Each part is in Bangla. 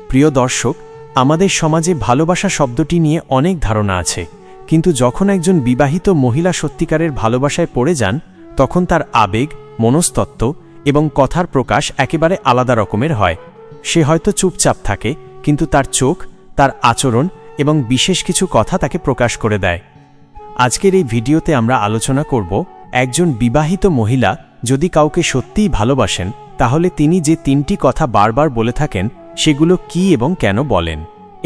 প্রিয় দর্শক, আমাদের সমাজে ভালোবাসা শব্দটি নিয়ে অনেক ধারণা আছে, কিন্তু যখন একজন বিবাহিত মহিলা সত্যিকারের ভালোবাসায় পড়ে যান, তখন তার আবেগ, মনস্তত্ত্ব এবং কথার প্রকাশ একেবারে আলাদা রকমের হয়। সে হয়তো চুপচাপ থাকে, কিন্তু তার চোখ, তার আচরণ এবং বিশেষ কিছু কথা তাকে প্রকাশ করে দেয়। আজকের এই ভিডিওতে আমরা আলোচনা করব, একজন বিবাহিত মহিলা যদি কাউকে সত্যিই ভালোবাসেন, তাহলে তিনি যে তিনটি কথা বারবার বলে থাকেন, সেগুলো কি এবং কেন বলেন।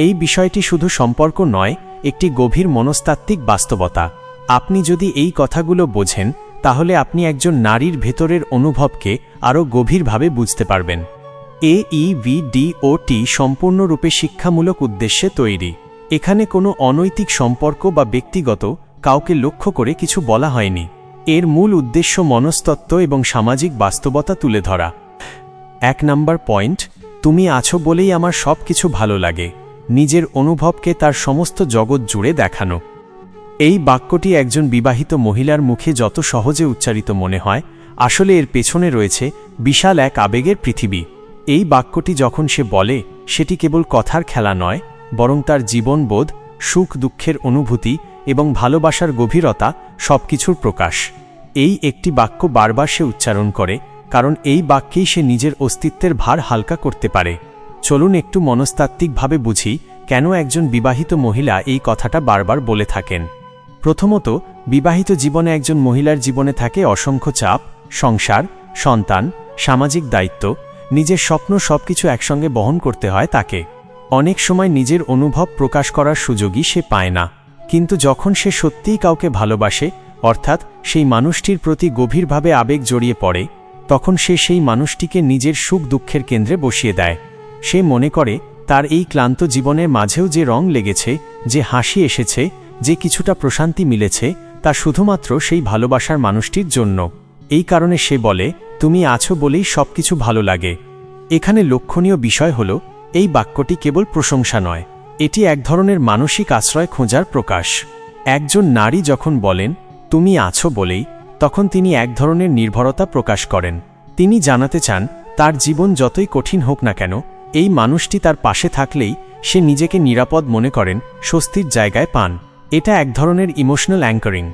এই বিষয়টি শুধু সম্পর্ক নয়, একটি গভীর মনস্তাত্ত্বিক বাস্তবতা। আপনি যদি এই কথাগুলো বোঝেন, তাহলে আপনি একজন নারীর ভেতরের অনুভবকে আরও গভীরভাবে বুঝতে পারবেন। AEVDOT সম্পূর্ণরূপে শিক্ষামূলক উদ্দেশ্যে তৈরি। এখানে কোনো অনৈতিক সম্পর্ক বা ব্যক্তিগত কাউকে লক্ষ্য করে কিছু বলা হয়নি। এর মূল উদ্দেশ্য মনস্তত্ত্ব এবং সামাজিক বাস্তবতা তুলে ধরা। 1 নম্বর পয়েন্ট, তুমি আছো বলেই আমার সব কিছু ভালো লাগে। নিজের অনুভবকে তার সমস্ত জগৎ জুড়ে দেখানো। এই বাক্যটি একজন বিবাহিত মহিলার মুখে যত সহজে উচ্চারিত মনে হয়, আসলে এর পেছনে রয়েছে বিশাল এক আবেগের পৃথিবী। এই বাক্যটি যখন সে বলে, সেটি কেবল কথার খেলা নয়, বরং তার জীবনবোধ, সুখ দুঃখের অনুভূতি এবং ভালোবাসার গভীরতা সবকিছুর প্রকাশ। এই একটি বাক্য বারবার সে উচ্চারণ করে, কারণ এই বাক্যেই সে নিজের অস্তিত্বের ভার হালকা করতে পারে। চলুন একটু মনস্তাত্ত্বিকভাবে বুঝি কেন একজন বিবাহিত মহিলা এই কথাটা বারবার বলে থাকেন। প্রথমত, বিবাহিত জীবনে একজন মহিলার জীবনে থাকে অসংখ্য চাপ, সংসার, সন্তান, সামাজিক দায়িত্ব, নিজের স্বপ্ন সবকিছু একসঙ্গে বহন করতে হয় তাকে। অনেক সময় নিজের অনুভব প্রকাশ করার সুযোগই সে পায় না। কিন্তু যখন সে সত্যিই কাউকে ভালোবাসে, অর্থাৎ সেই মানুষটির প্রতি গভীরভাবে আবেগ জড়িয়ে পড়ে, তখন সে সেই মানুষটিকে নিজের সুখ দুঃখের কেন্দ্রে বসিয়ে দেয়। সে মনে করে তার এই ক্লান্ত জীবনের মাঝেও যে রং লেগেছে, যে হাসি এসেছে, যে কিছুটা প্রশান্তি মিলেছে, তা শুধুমাত্র সেই ভালোবাসার মানুষটির জন্য। এই কারণে সে বলে, তুমি আছো বলেই সবকিছু ভালো লাগে। এখানে লক্ষণীয় বিষয় হল, এই বাক্যটি কেবল প্রশংসা নয়, এটি এক ধরনের মানসিক আশ্রয় খোঁজার প্রকাশ। একজন নারী যখন বলেন, তুমি আছো বলেই, তখন তিনি এক ধরনের নির্ভরতা প্রকাশ করেন। তিনি জানাতে চান, তার জীবন যতই কঠিন হোক না কেন, এই মানুষটি তার পাশে থাকলেই সে নিজেকে নিরাপদ মনে করেন, স্বস্তির জায়গায় পান। এটা এক ধরনের ইমোশনাল অ্যাঙ্কারিং।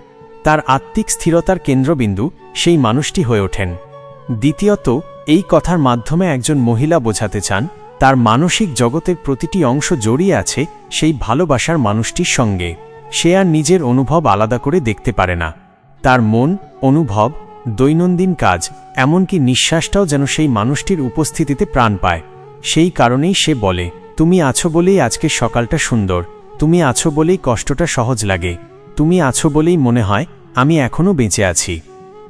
তার আত্মিক স্থিরতার কেন্দ্রবিন্দু সেই মানুষটি হয়ে ওঠেন। দ্বিতীয়ত, এই কথার মাধ্যমে একজন মহিলা বোঝাতে চান, তার মানসিক জগতের প্রতিটি অংশ জড়িয়ে আছে সেই ভালোবাসার মানুষটির সঙ্গে। সে আর নিজের অনুভব আলাদা করে দেখতে পারে না। তার মন, অনুভব, দৈনন্দিন কাজ, এমনকি নিঃশ্বাসটাও যেন সেই মানুষটির উপস্থিতিতে প্রাণ পায়। সেই কারণেই সে বলে, তুমি আছো বলেই আজকের সকালটা সুন্দর, তুমি আছো বলেই কষ্টটা সহজ লাগে, তুমি আছো বলেই মনে হয় আমি এখনও বেঁচে আছি।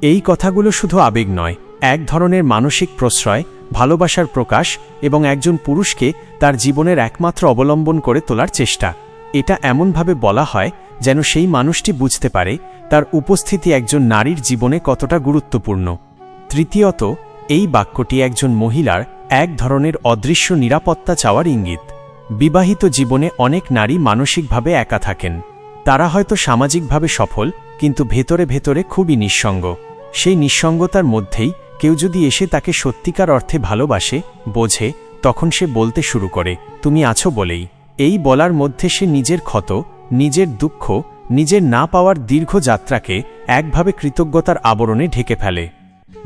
এই কথাগুলো শুধু আবেগ নয়, এক ধরনের মানসিক প্রশ্রয়, ভালোবাসার প্রকাশ এবং একজন পুরুষকে তার জীবনের একমাত্র অবলম্বন করে তোলার চেষ্টা। এটা এমনভাবে বলা হয় যেন সেই মানুষটি বুঝতে পারে তার উপস্থিতি একজন নারীর জীবনে কতটা গুরুত্বপূর্ণ। তৃতীয়ত, এই বাক্যটি একজন মহিলার এক ধরনের অদৃশ্য নিরাপত্তা চাওয়ার ইঙ্গিত। বিবাহিত জীবনে অনেক নারী মানসিকভাবে একা থাকেন। তারা হয়তো সামাজিকভাবে সফল, কিন্তু ভেতরে ভেতরে খুবই নিঃসঙ্গ। সেই নিঃসঙ্গতার মধ্যেই কেউ যদি এসে তাকে সত্যিকার অর্থে ভালোবাসে, বোঝে, তখন সে বলতে শুরু করে, তুমি আছো বলেই। এই বলার মধ্যে সে নিজের ক্ষত, নিজের দুঃখ, নিজের না পাওয়ার দীর্ঘ যাত্রাকে একভাবে কৃতজ্ঞতার আবরণে ঢেকে ফেলে।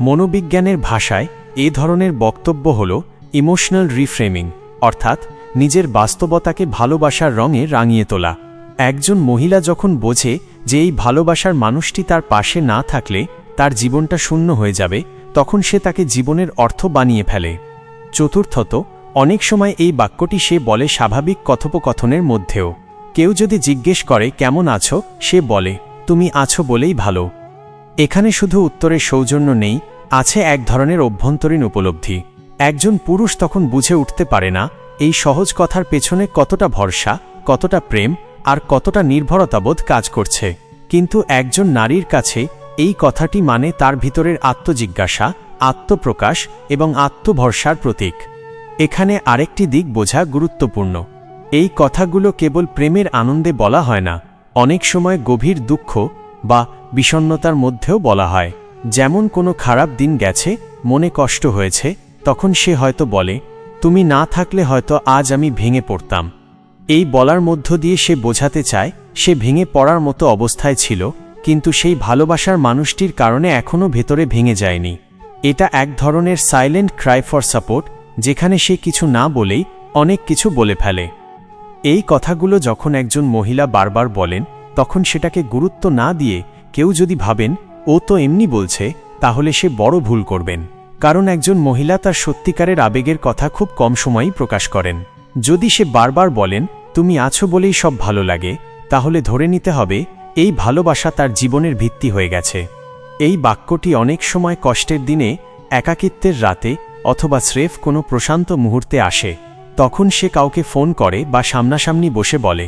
মনোবিজ্ঞানের ভাষায় এ ধরনের বক্তব্য হল ইমোশনাল রিফ্রেমিং, অর্থাৎ নিজের বাস্তবতাকে ভালোবাসার রঙে রাঙিয়ে তোলা। একজন মহিলা যখন বোঝে যে এই ভালোবাসার মানুষটি তার পাশে না থাকলে তার জীবনটা শূন্য হয়ে যাবে, তখন সে তাকে জীবনের অর্থ বানিয়ে ফেলে। চতুর্থত, অনেক সময় এই বাক্যটি সে বলে স্বাভাবিক কথোপকথনের মধ্যেও। কেউ যদি জিজ্ঞেস করে কেমন আছো, সে বলে, তুমি আছো বলেই ভালো। এখানে শুধু উত্তরের সৌজন্য নেই, আছে এক ধরনের অভ্যন্তরীণ উপলব্ধি। একজন পুরুষ তখন বুঝে উঠতে পারে না এই সহজ কথার পেছনে কতটা ভরসা, কতটা প্রেম আর কতটা নির্ভরতাবোধ কাজ করছে। কিন্তু একজন নারীর কাছে এই কথাটি মানে তার ভিতরের আত্মজিজ্ঞাসা, আত্মপ্রকাশ এবং আত্মভরসার প্রতীক। এখানে আরেকটি দিক বোঝা গুরুত্বপূর্ণ। এই কথাগুলো কেবল প্রেমের আনন্দে বলা হয় না, অনেক সময় গভীর দুঃখ বা বিষণ্ণতার মধ্যেও বলা হয়। যেমন কোনো খারাপ দিন গেছে, মনে কষ্ট হয়েছে, তখন সে হয়তো বলে, তুমি না থাকলে হয়তো আজ আমি ভেঙে পড়তাম। এই বলার মধ্য দিয়ে সে বোঝাতে চায় সে ভেঙে পড়ার মতো অবস্থায় ছিল, কিন্তু সেই ভালোবাসার মানুষটির কারণে এখনও ভেতরে ভেঙে যায়নি। এটা এক ধরনের সাইলেন্ট ক্রাই ফর সাপোর্ট, যেখানে সে কিছু না বলেই অনেক কিছু বলে ফেলে। এই কথাগুলো যখন একজন মহিলা বারবার বলেন, তখন সেটাকে গুরুত্ব না দিয়ে কেউ যদি ভাবেন ও তো এমনি বলছে, তাহলে সে বড় ভুল করবেন। কারণ একজন মহিলা তার সত্যিকারের আবেগের কথা খুব কম সময়ই প্রকাশ করেন। যদি সে বারবার বলেন তুমি আছো বলেই সব ভালো লাগে, তাহলে ধরে নিতে হবে এই ভালোবাসা তার জীবনের ভিত্তি হয়ে গেছে। এই বাক্যটি অনেক সময় কষ্টের দিনে, একাকিত্বের রাতে অথবা স্রেফ কোনো প্রশান্ত মুহূর্তে আসে। তখন সে কাউকে ফোন করে বা সামনাসামনি বসে বলে,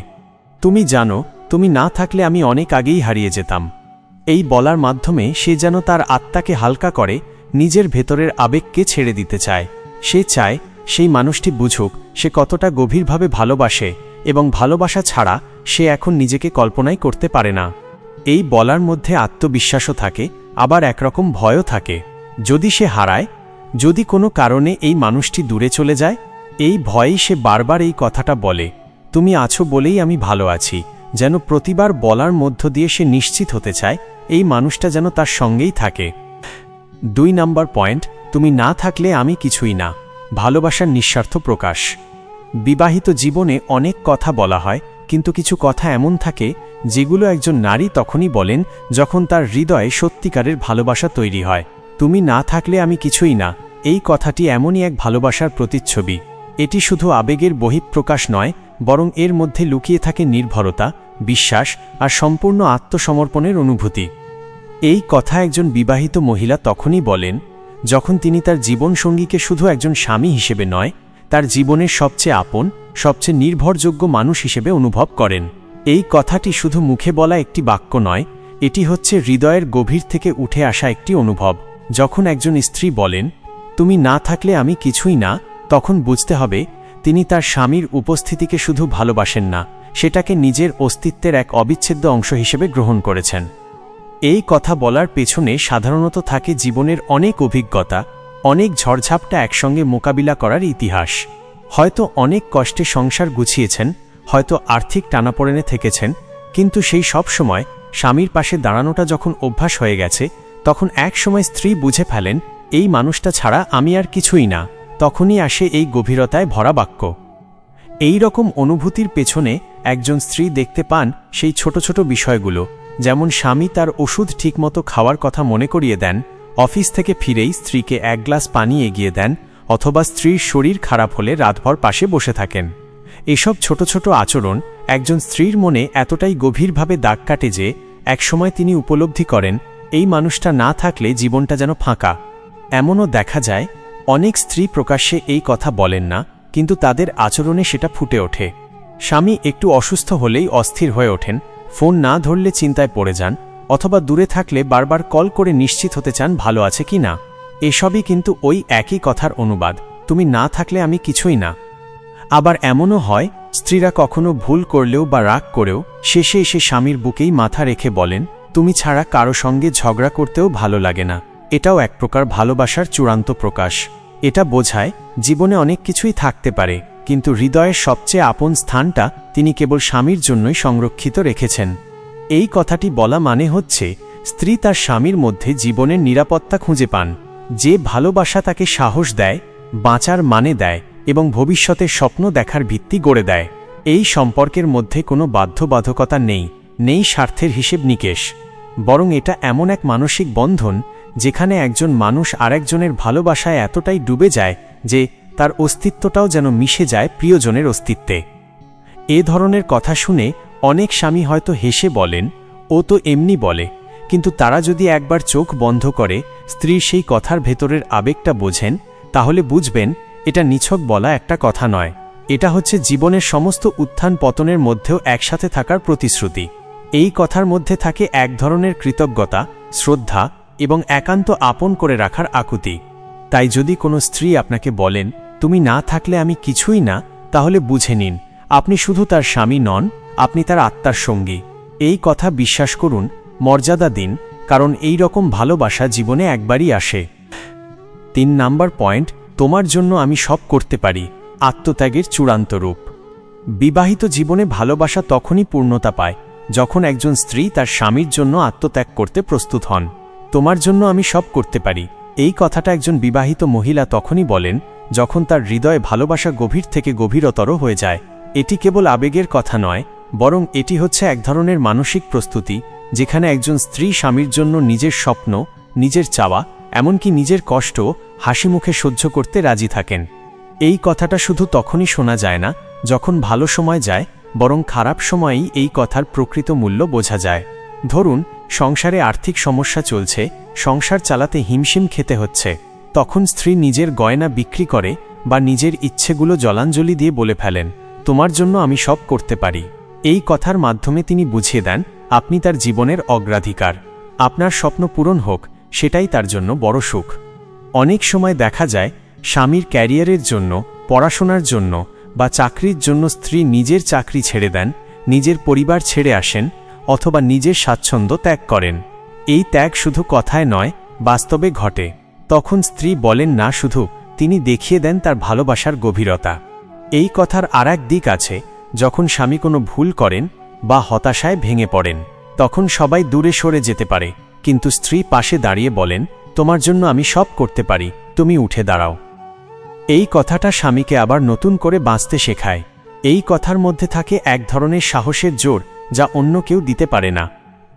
তুমি জানো, তুমি না থাকলে আমি অনেক আগেই হারিয়ে যেতাম। এই বলার মাধ্যমে সে যেন তার আত্মাকে হালকা করে, নিজের ভেতরের আবেগকে ছেড়ে দিতে চায়। সে চায় সেই মানুষটি বুঝুক সে কতটা গভীরভাবে ভালোবাসে, এবং ভালোবাসা ছাড়া সে এখন নিজেকে কল্পনাই করতে পারে না। এই বলার মধ্যে আত্মবিশ্বাসও থাকে, আবার একরকম ভয়ও থাকে। যদি সে হারায়, যদি কোনো কারণে এই মানুষটি দূরে চলে যায়, এই ভয়েই সে বারবার এই কথাটা বলে, তুমি আছো বলেই আমি ভালো আছি। যেন প্রতিবার বলার মধ্য দিয়ে সে নিশ্চিত হতে চায় এই মানুষটা যেন তার সঙ্গেই থাকে। 2 নম্বর পয়েন্ট, তুমি না থাকলে আমি কিছুই না। ভালোবাসার নিঃস্বার্থ প্রকাশ। বিবাহিত জীবনে অনেক কথা বলা হয়, কিন্তু কিছু কথা এমন থাকে যেগুলো একজন নারী তখনই বলেন যখন তার হৃদয়ে সত্যিকারের ভালোবাসা তৈরি হয়। তুমি না থাকলে আমি কিছুই না, এই কথাটি এমনই এক ভালোবাসার প্রতিচ্ছবি। এটি শুধু আবেগের বহিঃপ্রকাশ নয়, বরং এর মধ্যে লুকিয়ে থাকে নির্ভরতা, বিশ্বাস আর সম্পূর্ণ আত্মসমর্পণের অনুভূতি। এই কথা একজন বিবাহিত মহিলা তখনই বলেন যখন তিনি তার জীবনসঙ্গীকে শুধু একজন স্বামী হিসেবে নয়, তার জীবনের সবচেয়ে আপন, সবচেয়ে নির্ভরযোগ্য মানুষ হিসেবে অনুভব করেন। এই কথাটি শুধু মুখে বলা একটি বাক্য নয়, এটি হচ্ছে হৃদয়ের গভীর থেকে উঠে আসা একটি অনুভব। যখন একজন স্ত্রী বলেন তুমি না থাকলে আমি কিছুই না, তখন বুঝতে হবে তিনি তার স্বামীর উপস্থিতিকে শুধু ভালোবাসেন না, সেটাকে নিজের অস্তিত্বের এক অবিচ্ছেদ্য অংশ হিসেবে গ্রহণ করেছেন। এই কথা বলার পেছনে সাধারণত থাকে জীবনের অনেক অভিজ্ঞতা, অনেক ঝড়ঝাপটা একসঙ্গে মোকাবিলা করার ইতিহাস। হয়তো অনেক কষ্টে সংসার গুছিয়েছেন, হয়তো আর্থিক টানাপোড়েনে থেকেছেন, কিন্তু সেই সব সময় স্বামীর পাশে দাঁড়ানোটা যখন অভ্যাস হয়ে গেছে, তখন এক সময় স্ত্রী বুঝে ফেলেন এই মানুষটা ছাড়া আমি আর কিছুই না। তখনই আসে এই গভীরতায় ভরা বাক্য। এই রকম অনুভূতির পেছনে একজন স্ত্রী দেখতে পান সেই ছোট ছোট বিষয়গুলো, যেমন স্বামী তার ওষুধ ঠিকমতো খাওয়ার কথা মনে করিয়ে দেন, অফিস থেকে ফিরেই স্ত্রীকে এক গ্লাস পানি এগিয়ে দেন, অথবা স্ত্রীর শরীর খারাপ হলে রাতভর পাশে বসে থাকেন। এসব ছোট ছোট আচরণ একজন স্ত্রীর মনে এতটাই গভীরভাবে দাগ কাটে যে একসময় তিনি উপলব্ধি করেন এই মানুষটা না থাকলে জীবনটা যেন ফাঁকা। এমনও দেখা যায় অনেক স্ত্রী প্রকাশ্যে এই কথা বলেন না, কিন্তু তাদের আচরণে সেটা ফুটে ওঠে। স্বামী একটু অসুস্থ হলেই অস্থির হয়ে ওঠেন, ফোন না ধরলে চিন্তায় পড়ে যান, অথবা দূরে থাকলে বারবার কল করে নিশ্চিত হতে চান ভালো আছে কি না। এসবই কিন্তু ওই একই কথার অনুবাদ, তুমি না থাকলে আমি কিছুই না। আবার এমনও হয় স্ত্রীরা কখনো ভুল করলেও বা রাগ করেও শেষে এসে স্বামীর বুকেই মাথা রেখে বলেন তুমি ছাড়া কারো সঙ্গে ঝগড়া করতেও ভালো লাগে না। এটাও এক প্রকার ভালোবাসার চূড়ান্ত প্রকাশ। এটা বোঝায় জীবনে অনেক কিছুই থাকতে পারে, কিন্তু হৃদয়ের সবচেয়ে আপন স্থানটা তিনি কেবল স্বামীর জন্যই সংরক্ষিত রেখেছেন। এই কথাটি বলা মানে হচ্ছে স্ত্রী তার স্বামীর মধ্যে জীবনের নিরাপত্তা খুঁজে পান, যে ভালোবাসা তাকে সাহস দেয়, বাঁচার মানে দেয় এবং ভবিষ্যতের স্বপ্ন দেখার ভিত্তি গড়ে দেয়। এই সম্পর্কের মধ্যে কোনো বাধ্যবাধকতা নেই, নেই স্বার্থের হিসেব নিকেশ, বরং এটা এমন এক মানসিক বন্ধন যেখানে একজন মানুষ আরেকজনের ভালোবাসায় এতটাই ডুবে যায় যে তার অস্তিত্বটাও যেন মিশে যায় প্রিয়জনের অস্তিত্বে। এ ধরনের কথা শুনে অনেক স্বামী হয়তো হেসে বলেন ও তো এমনি বলে, কিন্তু তারা যদি একবার চোখ বন্ধ করে স্ত্রীর সেই কথার ভেতরের আবেগটা বোঝেন, তাহলে বুঝবেন এটা নিছক বলা একটা কথা নয়, এটা হচ্ছে জীবনের সমস্ত উত্থান পতনের মধ্যেও একসাথে থাকার প্রতিশ্রুতি। এই কথার মধ্যে থাকে এক ধরনের কৃতজ্ঞতা, শ্রদ্ধা এবং একান্ত আপন করে রাখার আকুতি। তাই যদি কোনো স্ত্রী আপনাকে বলেন তুমি না থাকলে আমি কিছুই না, তাহলে বুঝে নিন আপনি শুধু তার স্বামী নন, আপনি তার আত্মার সঙ্গী। এই কথা বিশ্বাস করুন, মর্যাদা দিন, কারণ এই রকম ভালোবাসা জীবনে একবারই আসে। 3 নাম্বার পয়েন্ট, তোমার জন্য আমি সব করতে পারি আত্মত্যাগের চূড়ান্ত রূপ। বিবাহিত জীবনে ভালোবাসা তখনই পূর্ণতা পায় যখন একজন স্ত্রী তার স্বামীর জন্য আত্মত্যাগ করতে প্রস্তুত হন। তোমার জন্য আমি সব করতে পারি, এই কথাটা একজন বিবাহিত মহিলা তখনই বলেন যখন তার হৃদয়ে ভালোবাসা গভীর থেকে গভীরতর হয়ে যায়। এটি কেবল আবেগের কথা নয়, বরং এটি হচ্ছে এক ধরনের মানসিক প্রস্তুতি, যেখানে একজন স্ত্রী স্বামীর জন্য নিজের স্বপ্ন, নিজের চাওয়া, এমনকি নিজের কষ্ট হাসি মুখে সহ্য করতে রাজি থাকেন। এই কথাটা শুধু তখনই শোনা যায় না যখন ভালো সময় যায়, বরং খারাপ সময়েই এই কথার প্রকৃত মূল্য বোঝা যায়। ধরুন সংসারে আর্থিক সমস্যা চলছে, সংসার চালাতে হিমশিম খেতে হচ্ছে, তখন স্ত্রী নিজের গয়না বিক্রি করে বা নিজের ইচ্ছেগুলো জলাঞ্জলি দিয়ে বলে ফেলেন, তোমার জন্য আমি সব করতে পারি। এই কথার মাধ্যমে তিনি বুঝিয়ে দেন আপনি তার জীবনের অগ্রাধিকার। আপনার স্বপ্ন পূরণ হোক, সেটাই তার জন্য বড় সুখ। অনেক সময় দেখা যায় স্বামীর ক্যারিয়ারের জন্য, পড়াশোনার জন্য বা চাকরির জন্য স্ত্রী নিজের চাকরি ছেড়ে দেন, নিজের পরিবার ছেড়ে আসেন অথবা নিজের স্বাচ্ছন্দ্য ত্যাগ করেন। এই ত্যাগ শুধু কথায় নয়, বাস্তবে ঘটে। তখন স্ত্রী বলেন না শুধু, তিনি দেখিয়ে দেন তার ভালোবাসার গভীরতা। এই কথার আরেক দিক আছে, যখন স্বামী কোনো ভুল করেন বা হতাশায় ভেঙে পড়েন, তখন সবাই দূরে সরে যেতে পারে, কিন্তু স্ত্রী পাশে দাঁড়িয়ে বলেন, তোমার জন্য আমি সব করতে পারি, তুমি উঠে দাঁড়াও। এই কথাটা স্বামীকে আবার নতুন করে বাঁচতে শেখায়। এই কথার মধ্যে থাকে এক ধরনের সাহসের জোর যা অন্য কেউ দিতে পারে না।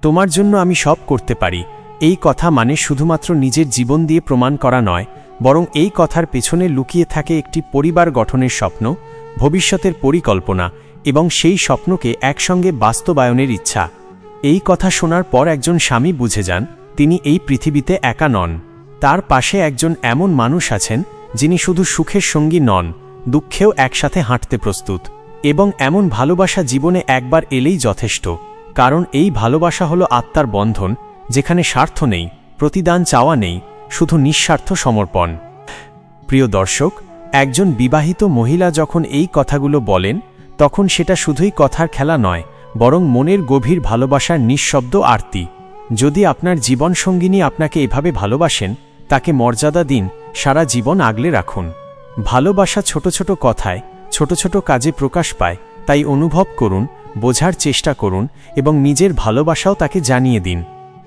তোমার জন্য আমি সব করতে পারি, এই কথা মানে শুধুমাত্র নিজের জীবন দিয়ে প্রমাণ করা নয়, বরং এই কথার পেছনে লুকিয়ে থাকে একটি পরিবার গঠনের স্বপ্ন, ভবিষ্যতের পরিকল্পনা এবং সেই স্বপ্নকে একসঙ্গে বাস্তবায়নের ইচ্ছা। এই কথা শোনার পর একজন স্বামী বুঝে যান তিনি এই পৃথিবীতে একা নন। তার পাশে একজন এমন মানুষ আছেন যিনি শুধু সুখের সঙ্গী নন, দুঃখেও একসাথে হাঁটতে প্রস্তুত। এবং এমন ভালোবাসা জীবনে একবার এলেই যথেষ্ট, কারণ এই ভালোবাসা হলো আত্মার বন্ধন, যেখানে স্বার্থ নেই, প্রতিদান চাওয়া নেই, শুধু নিঃস্বার্থ সমর্পণ। প্রিয় দর্শক, একজন বিবাহিত মহিলা যখন এই কথাগুলো বলেন, তখন সেটা শুধুই কথার খেলা নয়, বরং মনের গভীর ভালোবাসার নিঃশব্দ আরতি। যদি আপনার জীবনসঙ্গিনী আপনাকে এভাবে ভালোবাসেন, তাকে মর্যাদা দিন, সারা জীবন আগলে রাখুন। ভালোবাসা ছোট ছোট কথায়, ছোট ছোট কাজে প্রকাশ পায়, তাই অনুভব করুন, বোঝার চেষ্টা করুন এবং নিজের ভালোবাসাও তাকে জানিয়ে দিন।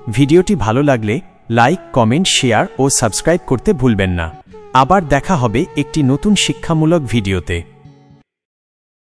ভিডিওটি ভালো লাগলে লাইক, কমেন্ট, শেয়ার ও সাবস্ক্রাইব করতে ভুলবেন না। আবার দেখা হবে একটি নতুন শিক্ষামূলক ভিডিওতে।